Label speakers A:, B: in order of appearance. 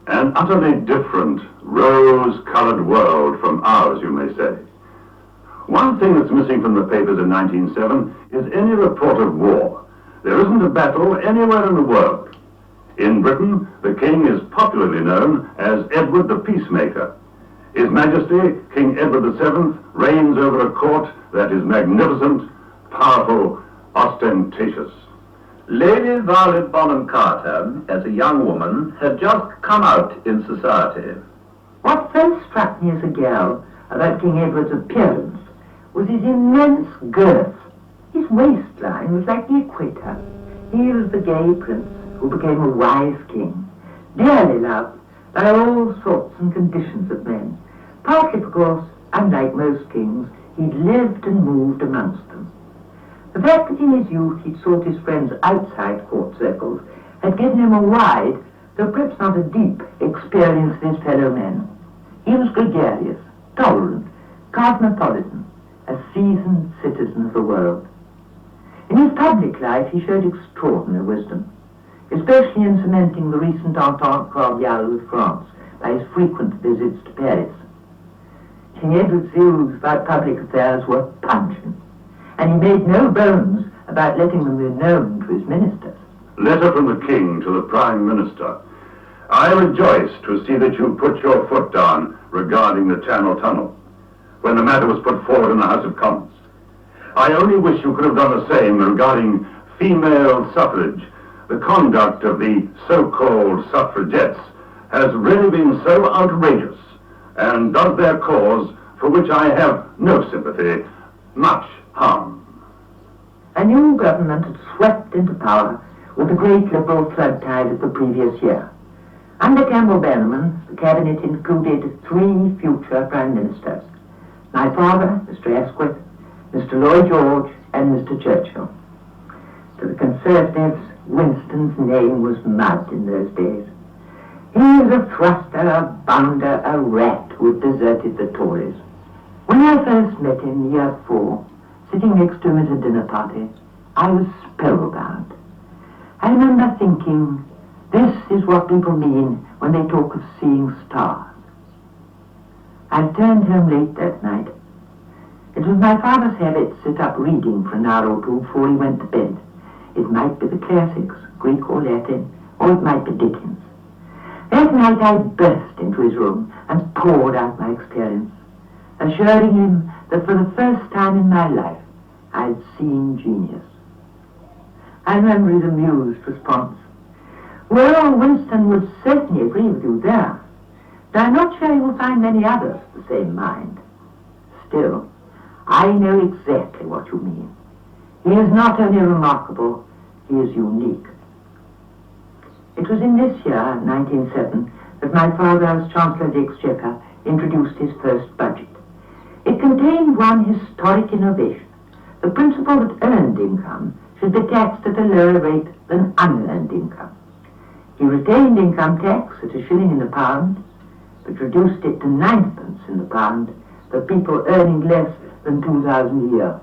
A: An utterly different, rose-colored world from ours, you may say. One thing that's missing from the papers in 1907 is any report of war. There isn't a battle anywhere in the world. In Britain, the king is popularly known as Edward the Peacemaker. His Majesty, King Edward VII, reigns over a court that is magnificent, powerful, ostentatious.
B: Lady Violet Bonham Carter, as a young woman, had just come out in society.
C: What first struck me as a girl about King Edward's appearance was his immense girth. His waistline was like the equator. He was the gay prince who became a wise king, dearly loved by all sorts and conditions of men, partly because, unlike most kings, he'd lived and moved amongst them. The fact that in his youth he'd sought his friends outside court circles had given him a wide, though perhaps not a deep, experience of his fellow men. He was gregarious, tolerant, cosmopolitan, a seasoned citizen of the world. In his public life he showed extraordinary wisdom, especially in cementing the recent entente cordiale with France by his frequent visits to Paris. King Edward's views about public affairs were pungent, and he made no bones about letting them be known to his ministers.
A: Letter from the King to the Prime Minister. I rejoice to see that you put your foot down regarding the Channel Tunnel when the matter was put forward in the House of Commons. I only wish you could have done the same regarding female suffrage. The conduct of the so-called suffragettes has really been so outrageous and does their cause, for which I have no sympathy, much harm.
C: A new government had swept into power with the great Liberal flood tide of the previous year. Under Campbell Bannerman, the cabinet included 3 future prime ministers: my father, Mr. Asquith, Mr. Lloyd George, and Mr. Churchill. To the Conservatives, Winston's name was mud in those days. He was a thruster, a bounder, a rat who had deserted the Tories. When I first met him, year 4, sitting next to him at a dinner party, I was spellbound. I remember thinking, this is what people mean when they talk of seeing stars. I returned home late that night. It was my father's habit to sit up reading for an hour or two before he went to bed. It might be the classics, Greek or Latin, or it might be Dickens. That night I burst into his room and poured out my experience, assuring him that for the first time in my life I had seen genius. I remember his amused response. Well, Winston would certainly agree with you there, but I'm not sure he will find many others of the same mind. Still, I know exactly what you mean. He is not only remarkable, he is unique. It was in this year, 1907, that my father, as Chancellor of the Exchequer, introduced his first budget. It contained one historic innovation, the principle that earned income should be taxed at a lower rate than unearned income. He retained income tax at a shilling in the pound, but reduced it to 9 pence in the pound for people earning less than £2,000 a year.